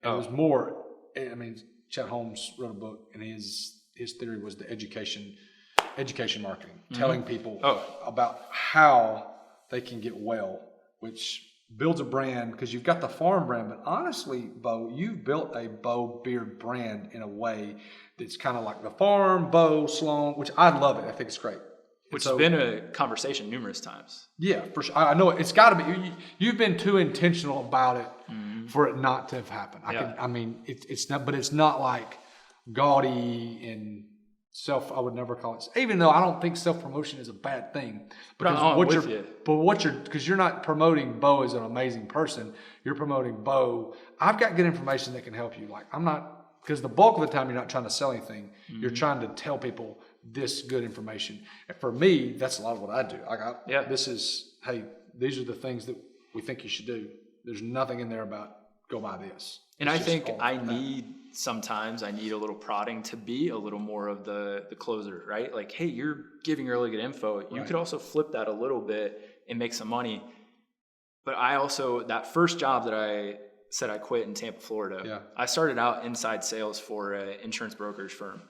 A: It was more, Chet Holmes wrote a book, and his theory was the education marketing, telling people about how they can get well, which builds a brand, because you've got the farm brand, but honestly, Beau, you've built a Beau Beard brand in a way that's kind of like the farm, Beau, Sloan, which I love it. I think it's great.
B: Which has been a conversation numerous times.
A: Yeah, for sure. I know it's got to be. You've been too intentional about it for it not to have happened. It's not, but it's not like gaudy and I would never call it, even though I don't think self-promotion is a bad thing. Because you're not promoting Beau as an amazing person. You're promoting Beau. I've got good information that can help you. Like, because the bulk of the time you're not trying to sell anything. You're trying to tell people this good information. And for me, that's a lot of what I do. These are the things that we think you should do. There's nothing in there about go buy this.
B: And I think I need sometimes I need a little prodding to be a little more of the closer, right? Like, hey, you're giving really good info. You
A: Right.
B: could also flip that a little bit and make some money. But I also, that first job that I said I quit in Tampa, Florida, I started out inside sales for an insurance brokerage firm,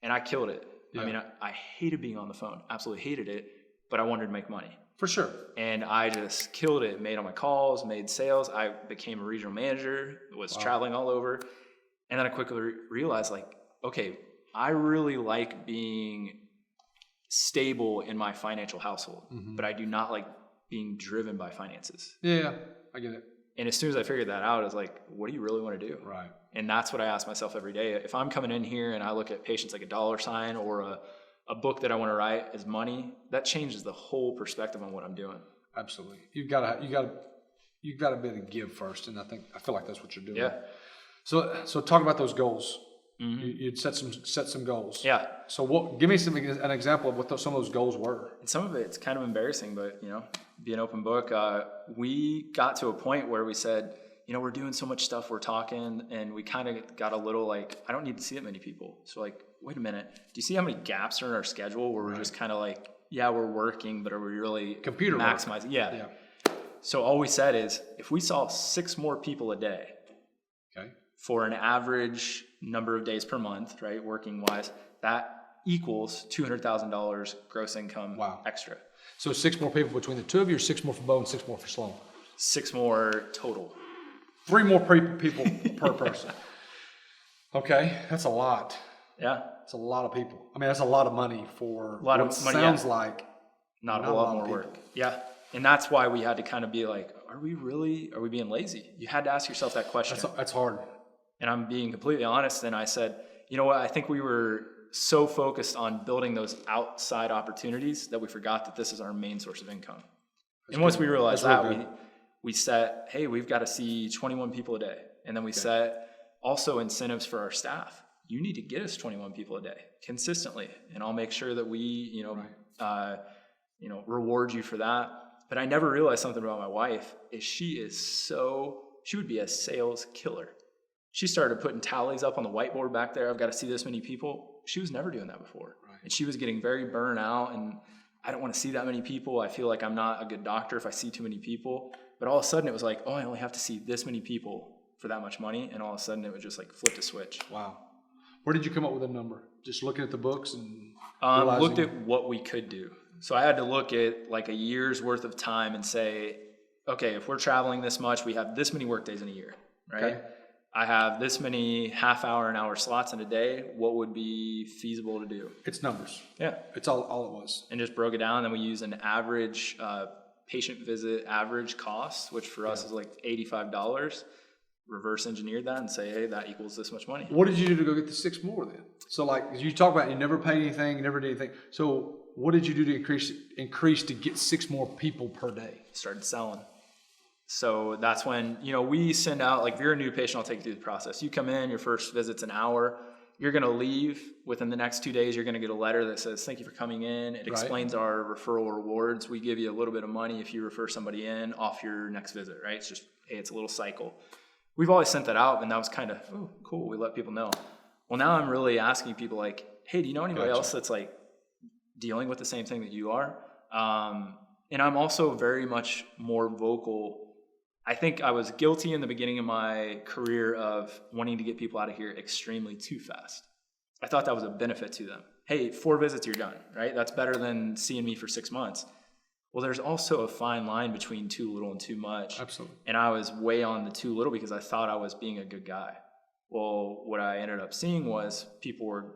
B: and I killed it.
A: Yeah.
B: I mean, I hated being on the phone, absolutely hated it, but I wanted to make money.
A: For sure.
B: And I just killed it, made all my calls, made sales. I became a regional manager, was traveling all over. And then I quickly realized, like, okay, I really like being stable in my financial household, but I do not like being driven by finances.
A: Yeah, I get it.
B: And as soon as I figured that out, I was like, what do you really want to do?
A: Right.
B: And that's what I ask myself every day. If I'm coming in here and I look at patients like a dollar sign or a book that I want to write as money, that changes the whole perspective on what I'm doing.
A: Absolutely. You've got to be able to give first, and I feel like that's what you're doing.
B: Yeah.
A: So talk about those goals. You'd set some goals.
B: Yeah.
A: So give me an example of what some of those goals were.
B: And some of it's kind of embarrassing, but be an open book. We got to a point where we said, we're doing so much stuff, we're talking, and we kind of got a little like, I don't need to see that many people. So like, wait a minute, do you see how many gaps are in our schedule where we're just kind of like, yeah, we're working, but are we really
A: computer
B: maximizing?
A: Work.
B: Yeah. So all we said is, if we saw 6 more people a day, for an average number of days per month, right, working wise, that equals $200,000 gross income extra.
A: So 6 more people between the two of you, or 6 more for Beau and 6 more for Sloan?
B: 6 more total.
A: 3 more people per person. Okay, that's a lot.
B: Yeah.
A: It's a lot of people. I mean, that's a lot of money for
B: a lot of money,
A: sounds like
B: not a whole lot more work. Yeah. And that's why we had to kind of be like, are we being lazy? You had to ask yourself that question.
A: That's hard.
B: And I'm being completely honest. And I said, you know what? I think we were so focused on building those outside opportunities that we forgot that this is our main source of income. And once we realized that, we set, hey, we've got to see 21 people a day. And then we set also incentives for our staff. You need to get us 21 people a day consistently. And I'll make sure that we, reward you for that. But I never realized something about my wife is she would be a sales killer. She started putting tallies up on the whiteboard back there. I've got to see this many people. She was never doing that before. Right. And she was getting very burnt out, and I don't want to see that many people. I feel like I'm not a good doctor if I see too many people. But all of a sudden it was like, I only have to see this many people for that much money. And all of a sudden it was just like flip a switch.
A: Wow. Where did you come up with a number? Just looking at the books and
B: looked at what we could do. So I had to look at like a year's worth of time and say, okay, if we're traveling this much, we have this many work days in a year, right? Okay. I have this many half-hour and hour slots in a day. What would be feasible to do?
A: It's numbers.
B: Yeah.
A: It's all it was.
B: And just broke it down. And then we use an average patient visit average cost, which for us is like $85. Reverse engineered that and say, hey, that equals this much money.
A: What did you do to go get the 6 more then? So like you talk about you never paid anything, you never did anything. So what did you do to increase to get 6 more people per day?
B: Started selling. So that's when, we send out, like if you're a new patient, I'll take you through the process. You come in, your first visit's an hour. You're going to leave within the next 2 days. You're going to get a letter that says, thank you for coming in. It explains our referral rewards. We give you a little bit of money if you refer somebody in off your next visit, right? It's just, hey, it's a little cycle. We've always sent that out, and that was kind of, oh, cool. We let people know. Well, now I'm really asking people like, hey, do you know anybody else that's like dealing with the same thing that you are? And I'm also very much more vocal. I think I was guilty in the beginning of my career of wanting to get people out of here extremely too fast. I thought that was a benefit to them. Hey, 4 visits, you're done, right? That's better than seeing me for 6 months. Well, there's also a fine line between too little and too much.
A: Absolutely.
B: And I was way on the too little because I thought I was being a good guy. Well, what I ended up seeing was people were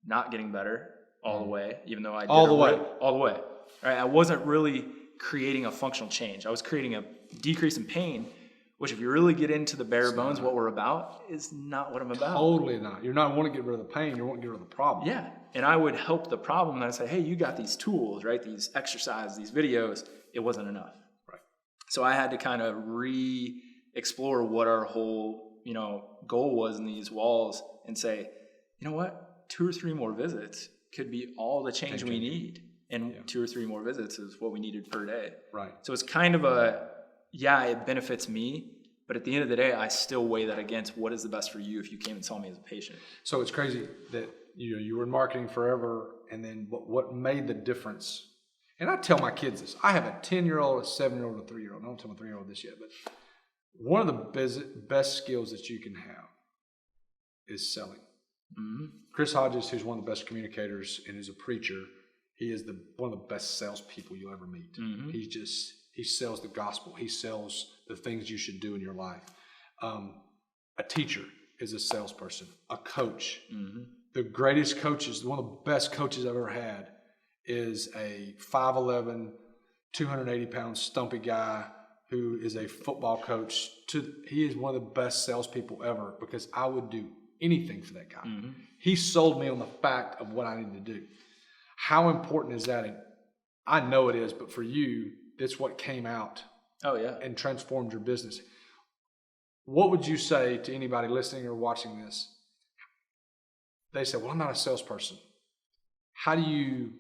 B: not getting better all the way, even though I did all the way. Right? I wasn't really creating a functional change. I was creating a decrease in pain, which if you really get into the bare bones, what we're about is not what I'm about.
A: Totally not. You're not wanting to get rid of the pain. You want to get rid of the problem.
B: Yeah. And I would help the problem. And I'd say, hey, you got these tools, right? These exercises, these videos. It wasn't enough.
A: Right.
B: So I had to kind of re-explore what our whole, goal was in these walls and say, you know what? 2 or 3 more visits could be all the change we need. And 2 or 3 more visits is what we needed per day.
A: Right.
B: So it's kind of it benefits me, But at the end of the day, I still weigh that against what is the best for you if you came and saw me as a patient.
A: So it's crazy that you were in marketing forever, and then what made the difference? And I tell my kids this. I have a 10-year-old, a 7-year-old, a 3-year-old. I don't tell my 3-year-old this yet, but one of the best skills that you can have is selling. Mm-hmm. Chris Hodges, who's one of the best communicators and is a preacher, he is one of the best salespeople you'll ever meet. Mm-hmm. He sells the gospel. He sells the things you should do in your life. A teacher is a salesperson. A coach. Mm-hmm. The greatest coaches, one of the best coaches I've ever had, is a 5'11", 280-pound stumpy guy who is a football coach. He is one of the best salespeople ever, because I would do anything for that guy. Mm-hmm. He sold me on the fact of what I needed to do. How important is that? And I know it is, but for you, it's what came out.
B: Oh, yeah.
A: And transformed your business. What would you say to anybody listening or watching this? They say, well, I'm not a salesperson. How do you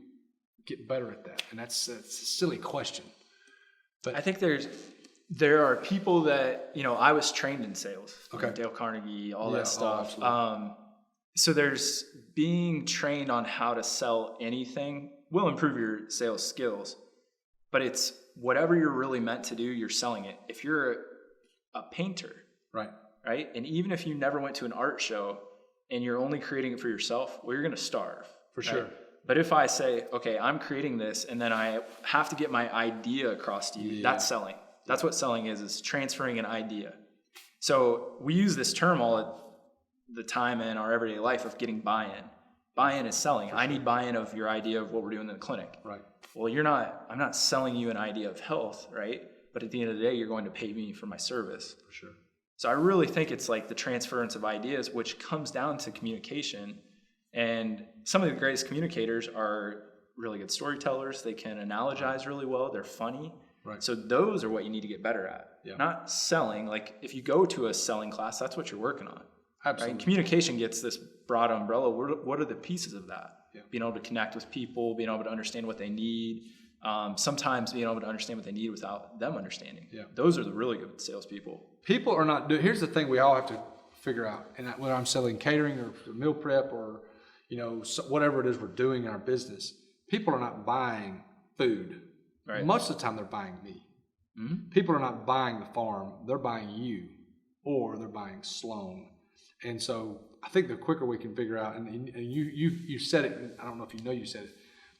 A: get better at that? And that's a silly question. But
B: I think there are people that, I was trained in sales.
A: Okay.
B: Dale Carnegie, all that stuff.
A: Oh,
B: so there's being trained on how to sell anything will improve your sales skills, but it's whatever you're really meant to do, you're selling it. If you're a painter, right? And even if you never went to an art show and you're only creating it for yourself, well, you're going to starve.
A: For sure.
B: But if I say, okay, I'm creating this and then I have to get my idea across to you, that's selling. That's what selling is transferring an idea. So we use this term all the time in our everyday life of getting buy-in. Buy-in is selling. I need buy-in of your idea of what we're doing in the clinic.
A: Right.
B: Well, I'm not selling you an idea of health, right? But at the end of the day, you're going to pay me for my service.
A: For sure.
B: So I really think it's like the transference of ideas, which comes down to communication. And some of the greatest communicators are really good storytellers. They can analogize really well. They're funny.
A: Right.
B: So those are what you need to get better at. Yeah. Not selling. Like if you go to a selling class, that's what you're working on.
A: Absolutely.
B: Right? Communication gets this broad umbrella. What are the pieces of that? Yeah. Being able to connect with people, being able to understand what they need. Sometimes being able to understand what they need without them understanding. Yeah. Those are the really good salespeople.
A: People are not doing. Here's the thing we all have to figure out. And whether I'm selling catering or meal prep or whatever it is we're doing in our business, people are not buying food. Right. Most of the time they're buying me. Mm-hmm. People are not buying the farm. They're buying you, or they're buying Sloan. And so I think the quicker we can figure out, and you said it, and I don't know if you said it,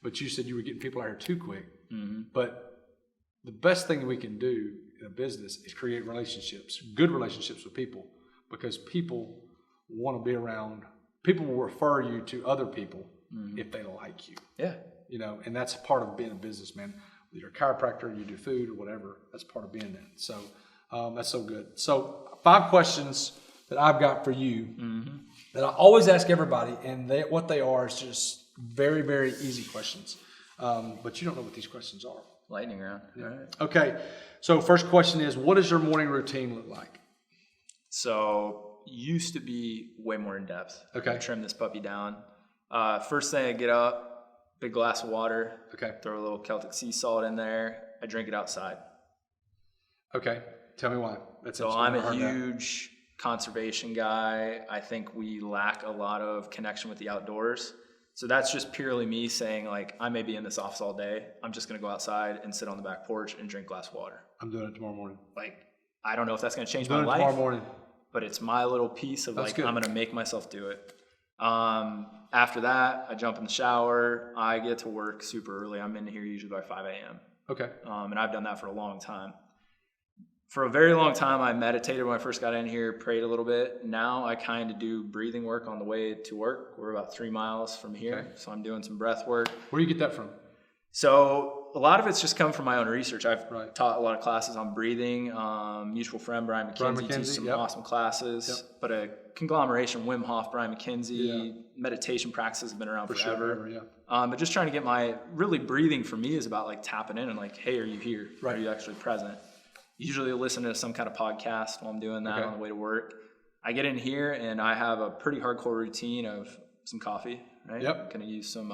A: but you said you were getting people out here too quick. Mm-hmm. But the best thing we can do in a business is create relationships, good relationships with people, because people want to be around. People will refer you to other people if they like you. Yeah. And that's part of being a businessman. Whether you're a chiropractor, you do food or whatever, that's part of being that. So that's so good. So 5 questions that I've got for you that I always ask everybody, and what they are is just very, very easy questions. But you don't know what these questions are.
B: Lightning round.
A: Yeah. All right. Okay. So first question is, what does your morning routine look like?
B: So used to be way more in depth.
A: Okay.
B: I trim this puppy down. First thing I get up, big glass of water. Okay. Throw a little Celtic sea salt in there. I drink it outside.
A: Okay. Tell me why.
B: So I'm a huge conservation guy. I think we lack a lot of connection with the outdoors. So that's just purely me saying, like, I may be in this office all day. I'm just going to go outside and sit on the back porch and drink a glass of water.
A: I'm doing it tomorrow morning.
B: Like, I don't know if that's going to change my life.
A: Tomorrow morning.
B: But it's my little piece of that's good. I'm going to make myself do it. After that, I jump in the shower. I get to work super early. I'm in here usually by 5 a.m. Okay. And I've done that for a long time. For a very long time, I meditated when I first got in here, prayed a little bit. Now I kind of do breathing work on the way to work. We're about 3 miles from here. Okay. So I'm doing some breath work.
A: Where do you get that from?
B: So a lot of it's just come from my own research. I've taught a lot of classes on breathing. Mutual friend Brian McKenzie teaches some awesome classes. Yep. But a conglomeration, Wim Hof, Brian McKenzie, meditation practices have been around forever. Sure, but just trying to get really breathing for me is about like tapping in and like, hey, are you here? Right. Are you actually present? Usually listen to some kind of podcast while I'm doing that on the way to work. I get in here and I have a pretty hardcore routine of some coffee, right? Yep. I'm going to use some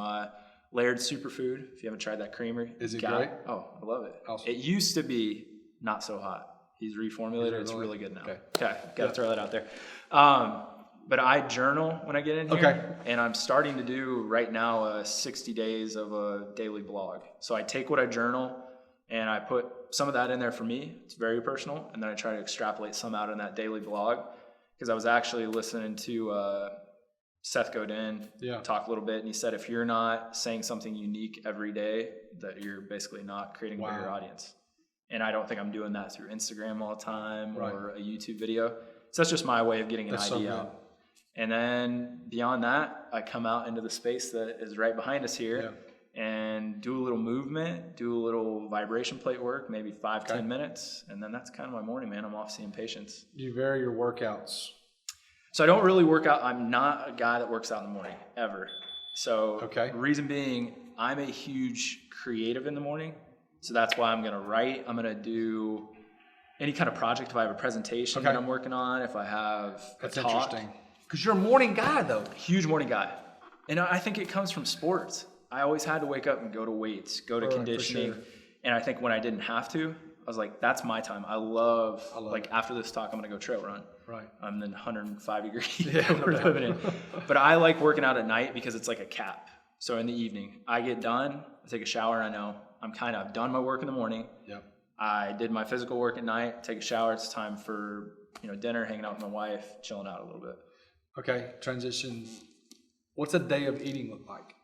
B: Laird superfood. If you haven't tried that creamer.
A: Is it great?
B: Oh, I love it.
A: Awesome.
B: It used to be not so hot. He's reformulated. It's really good now.
A: Okay.
B: Got to throw that out there. But I journal when I get in here.
A: Okay.
B: And I'm starting to do right now 60 days of a daily blog. So I take what I journal and I put some of that in there for me. It's very personal. And then I try to extrapolate some out in that daily blog. Because I was actually listening to Seth Godin talk a little bit. And he said, if you're not saying something unique every day, that you're basically not creating a bigger audience. And I don't think I'm doing that through Instagram all the time or a YouTube video. So that's just my way of getting an idea out. And then beyond that, I come out into the space that is right behind us here and do a little movement, do a little vibration plate work, maybe 5-10 minutes. And then that's kind of my morning, man. I'm off seeing patients.
A: Do you vary your workouts?
B: So I don't really work out. I'm not a guy that works out in the morning, ever. So reason being, I'm a huge creative in the morning. So that's why I'm going to write. I'm going to do any kind of project. If I have a presentation that I'm working on, if I have a talk.
A: Interesting. Because you're a morning guy, though.
B: Huge morning guy. And I think it comes from sports. I always had to wake up and go to weights, go to conditioning. And I think when I didn't have to, I was like, that's my time. I love like, after this talk, I'm going to go trail run.
A: Right.
B: I'm in 105 degree heat we're living in. But I like working out at night because it's like a cap. So in the evening, I get done, I take a shower, and I know I've done my work in the morning.
A: Yep.
B: I did my physical work at night, take a shower. It's time for, dinner, hanging out with my wife, chilling out a little bit.
A: Okay. Transition. What's a day of eating look like?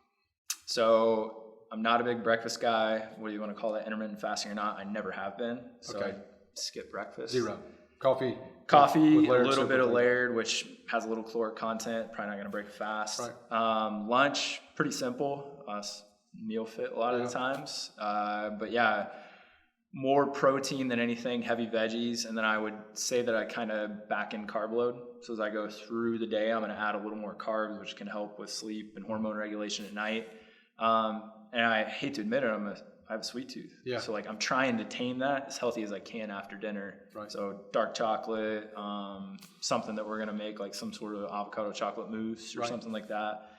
B: So I'm not a big breakfast guy. Whether you want to call that intermittent fasting or not, I never have been. So I skip breakfast.
A: Zero. Coffee,
B: a little bit of layered, which has a little caloric content. Probably not going to break a fast. Right. Lunch, pretty simple. Meal fit a lot of the times. But yeah, more protein than anything, heavy veggies. And then I would say that I kind of back in carb load. So as I go through the day, I'm going to add a little more carbs, which can help with sleep and hormone regulation at night. And I hate to admit it, I have a sweet tooth. Yeah. So like I'm trying to tame that as healthy as I can after dinner. Right. So dark chocolate, something that we're going to make like some sort of avocado chocolate mousse or something like that.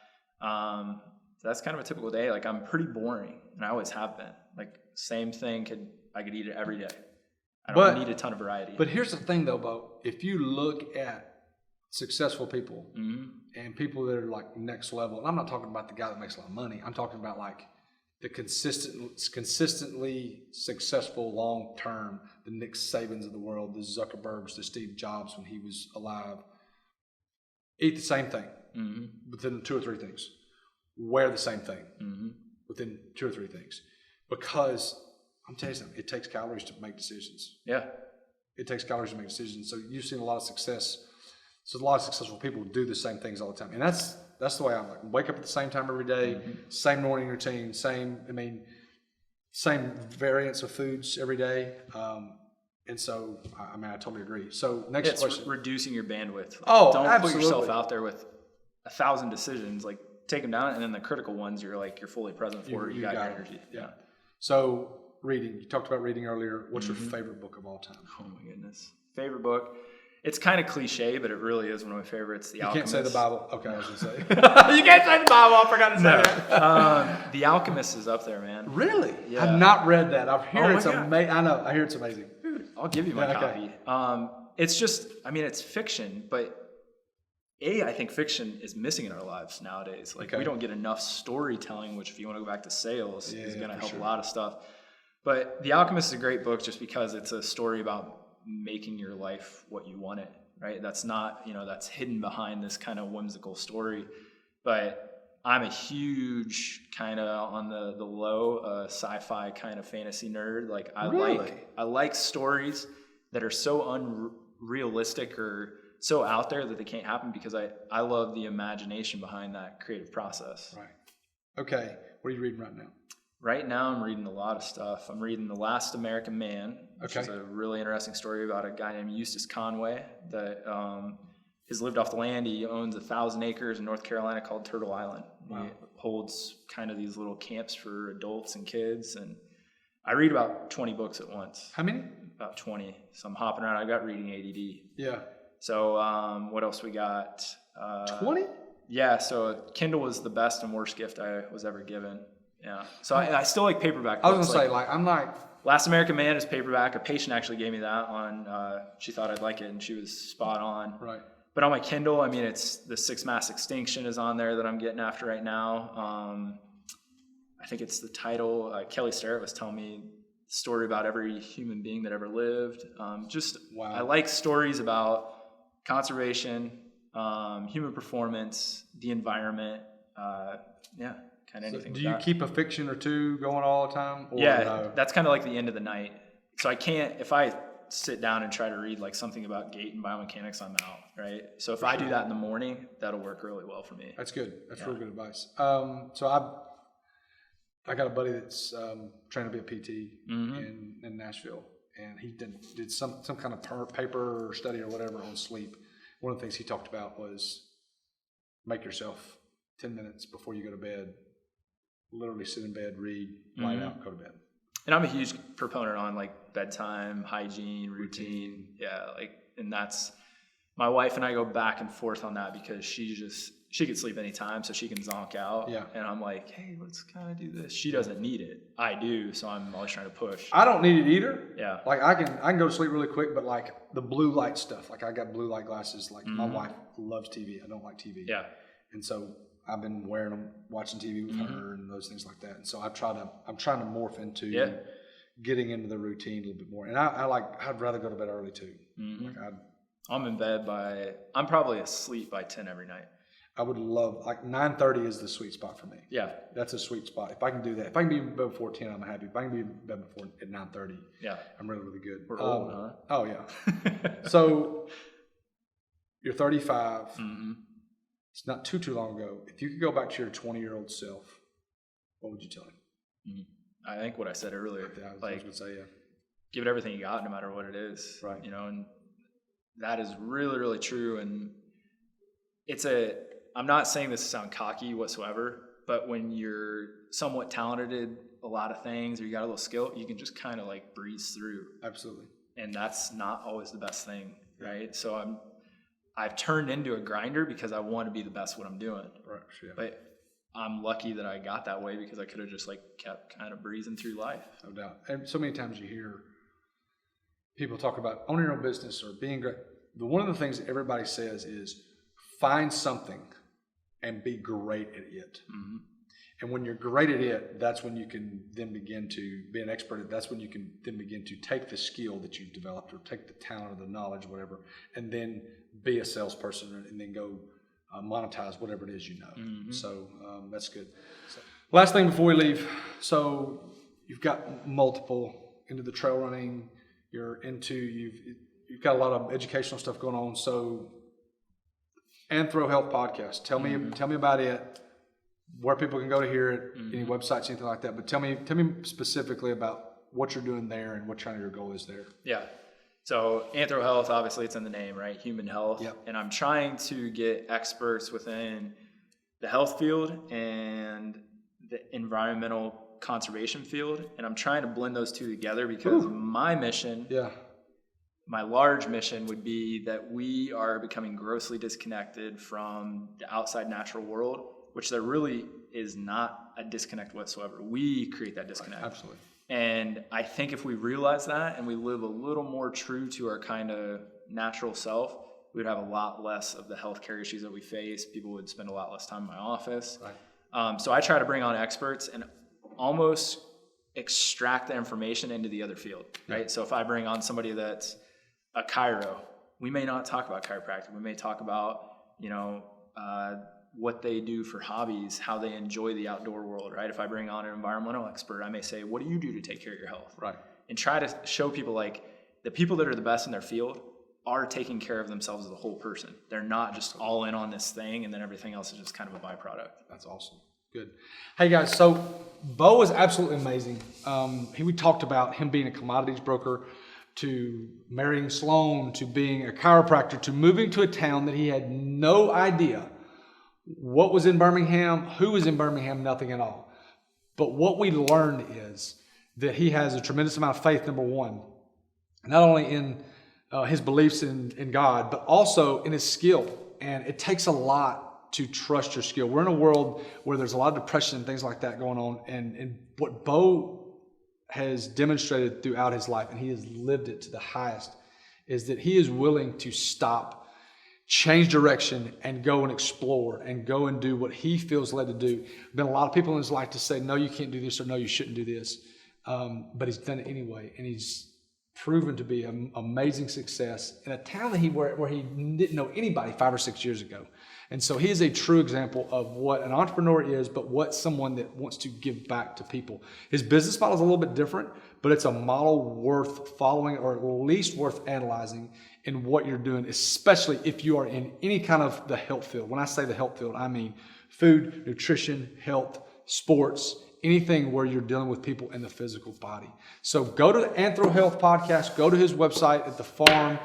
B: So that's kind of a typical day. Like I'm pretty boring and I always have been. Like same thing I could eat it every day. I don't need a ton of variety.
A: But here's the thing though, Beau. If you look at successful people and people that are like next level, and I'm not talking about the guy that makes a lot of money. I'm talking about like the consistently successful long-term, the Nick Sabans of the world, the Zuckerbergs, the Steve Jobs when he was alive, eat the same thing within 2 or 3 things. Wear the same thing within 2 or 3 things. Because I'm telling you something, it takes calories to make decisions. Yeah. It takes calories to make decisions. So you've seen a lot of success. So a lot of successful people do the same things all the time. And that's the way I'm like, wake up at the same time every day, same morning routine, same variance of foods every day. And so, I totally agree. So next question.
B: Reducing your bandwidth.
A: Don't
B: put yourself out there with 1,000 decisions. Like take them down, and then the critical ones, you're fully present for. You got your energy. Yeah.
A: So reading. You talked about reading earlier. What's your favorite book of all time?
B: Oh my goodness. Favorite book. It's kind of cliche, but it really is one of my favorites. The Alchemist.
A: You can't say the Bible. Okay, I was going to say. You can't say the Bible. I forgot to say that.
B: The Alchemist is up there, man.
A: Really? Yeah. I've not read that. I've heard it's amazing. I know. I hear it's amazing.
B: Dude, I'll give you my copy. It's just, it's fiction, but I think fiction is missing in our lives nowadays. We don't get enough storytelling, which if you want to go back to sales, is going to help a lot of stuff. But The Alchemist is a great book just because it's a story about making your life what you want it, right? That's not, that's hidden behind this kind of whimsical story. But I'm a huge kind of on the low sci-fi kind of fantasy nerd. Like I like stories that are so unrealistic or so out there that they can't happen because I love the imagination behind that creative process.
A: Right. Okay. What are you reading right now?
B: Right now, I'm reading a lot of stuff. I'm reading The Last American Man, which is a really interesting story about a guy named Eustace Conway that has lived off the land. He owns 1,000 acres in North Carolina called Turtle Island. Wow. He holds kind of these little camps for adults and kids. And I read about 20 books at once.
A: How many?
B: About 20. So I'm hopping around. I got reading ADD.
A: Yeah.
B: So what else we got?
A: 20?
B: Yeah. So Kindle was the best and worst gift I was ever given. Yeah. So I still like paperback books.
A: I was going to say, I'm like
B: Last American Man is paperback. A patient actually gave me that on, she thought I'd like it, and she was spot on.
A: Right.
B: But on my Kindle, I mean, it's The Sixth Mass Extinction is on there that I'm getting after right now. I think it's the title. Kelly Starrett was telling me the story about every human being that ever lived.
A: Wow.
B: I like stories about conservation, human performance, the environment. Kind of anything.
A: Do you keep a fiction or two going all the time? Or
B: yeah,
A: no?
B: That's kind of like the end of the night. So I can't, if I sit down and try to read like something about gait and biomechanics, I'm out, right? So if I do that in the morning, that'll work really well for me.
A: That's good. That's real good advice. So I got a buddy that's trying to be a PT in Nashville, and he did some kind of paper or study or whatever on sleep. One of the things he talked about was make yourself 10 minutes before you go to bed, literally sit in bed, read, light out, go to bed.
B: And I'm a huge proponent on like bedtime, hygiene, routine. Yeah, like, and that's, my wife and I go back and forth on that because she could sleep anytime, so she can zonk out. Yeah. And I'm like, hey, let's kind of do this. She doesn't need it. I do, so I'm always trying to push.
A: I don't need it either.
B: Yeah.
A: Like I can go to sleep really quick, but like the blue light stuff, like I got blue light glasses. Like my wife loves TV. I don't like TV.
B: Yeah.
A: And so I've been wearing them, watching TV with her and those things like that. And so I'm trying to morph into getting into the routine a little bit more. And I'd rather go to bed early too. Like
B: I'm in bed I'm probably asleep by 10 every night.
A: I would love, like 9:30 is the sweet spot for me. Yeah. That's a sweet spot. If I can do that, if I can be in bed before 10, I'm happy. If I can be in bed before at 9:30, I'm really, really good.
B: We're old, huh?
A: Oh yeah. So you're 35. It's not too long ago. If you could go back to your 20-year-old self, what would you tell him?
B: I think what I said earlier,
A: I was going to say,
B: give it everything you got, no matter what it is.
A: Right.
B: You know, and that is really, really true. And I'm not saying this to sound cocky whatsoever, but when you're somewhat talented at a lot of things, or you got a little skill, you can just kind of like breeze through.
A: Absolutely.
B: And that's not always the best thing, right? So I've turned into a grinder because I want to be the best at what I'm doing. Right. Yeah. But I'm lucky that I got that way because I could have just like kept kind of breezing through life.
A: No doubt. And so many times you hear people talk about owning your own business or being great. One of the things that everybody says is find something and be great at it. And when you're great at it, that's when you can then begin to be an expert at it. That's when you can then begin to take the skill that you've developed or take the talent or the knowledge, whatever, and then be a salesperson and then go monetize whatever it is you know. So that's good. So, last thing before we leave. So you've got multiple into the trail running. You've got a lot of educational stuff going on. So AnthroHealth podcast. Tell me about it. Where people can go to hear it. Any websites, anything like that. But tell me specifically about what you're doing there and what your goal is there.
B: Yeah. So AnthroHealth, obviously it's in the name, right? Human health. Yep. And I'm trying to get experts within the health field and the environmental conservation field. And I'm trying to blend those two together because my mission, my large mission would be that we are becoming grossly disconnected from the outside natural world, which there really is not a disconnect whatsoever. We create that disconnect.
A: Right, absolutely.
B: And I think if we realize that and we live a little more true to our kind of natural self, we'd have a lot less of the healthcare issues that we face. People would spend a lot less time in my office. Right. So I try to bring on experts and almost extract the information into the other field, right? So if I bring on somebody that's a chiro, we may not talk about chiropractic. We may talk about, what they do for hobbies, how they enjoy the outdoor world, right? If I bring on an environmental expert, I may say, what do you do to take care of your health? Right. And try to show people like the people that are the best in their field are taking care of themselves as a whole person. They're not just all in on this thing and then everything else is just kind of a byproduct.
A: That's awesome. Good. Hey guys, so Beau is absolutely amazing. We talked about him being a commodities broker, to marrying Sloan, to being a chiropractor, to moving to a town that he had no idea what was in Birmingham, who was in Birmingham, nothing at all. But what we learned is that he has a tremendous amount of faith, number one, not only in his beliefs in God, but also in his skill. And it takes a lot to trust your skill. We're in a world where there's a lot of depression and things like that going on. And what Beau has demonstrated throughout his life, and he has lived it to the highest, is that he is willing to stop, change direction, and go and explore and go and do what he feels led to do. Been a lot of people in his life to say, no, you can't do this, or no, you shouldn't do this. But he's done it anyway, and he's proven to be an amazing success in a town that where he didn't know anybody 5 or 6 years ago. And so he is a true example of what an entrepreneur is, but what someone that wants to give back to people. His business model is a little bit different, but it's a model worth following, or at least worth analyzing in what you're doing, especially if you are in any kind of the health field. When I say the health field, I mean food, nutrition, health, sports, anything where you're dealing with people in the physical body. So go to the AnthroHealth podcast, go to his website at the farm,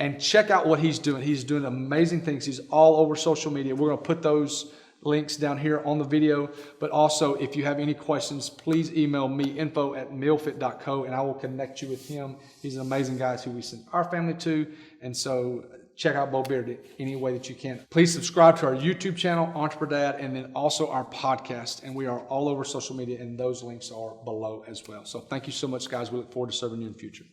A: and check out what he's doing. He's doing amazing things. He's all over social media. We're going to put those links down here on the video. But also, if you have any questions, please email me, info@mealfit.co, and I will connect you with him. He's an amazing guy who we send our family to. And so check out Beau Beard any way that you can. Please subscribe to our YouTube channel, Entrepreneur Dad, and then also our podcast. And we are all over social media, and those links are below as well. So thank you so much, guys. We look forward to serving you in the future.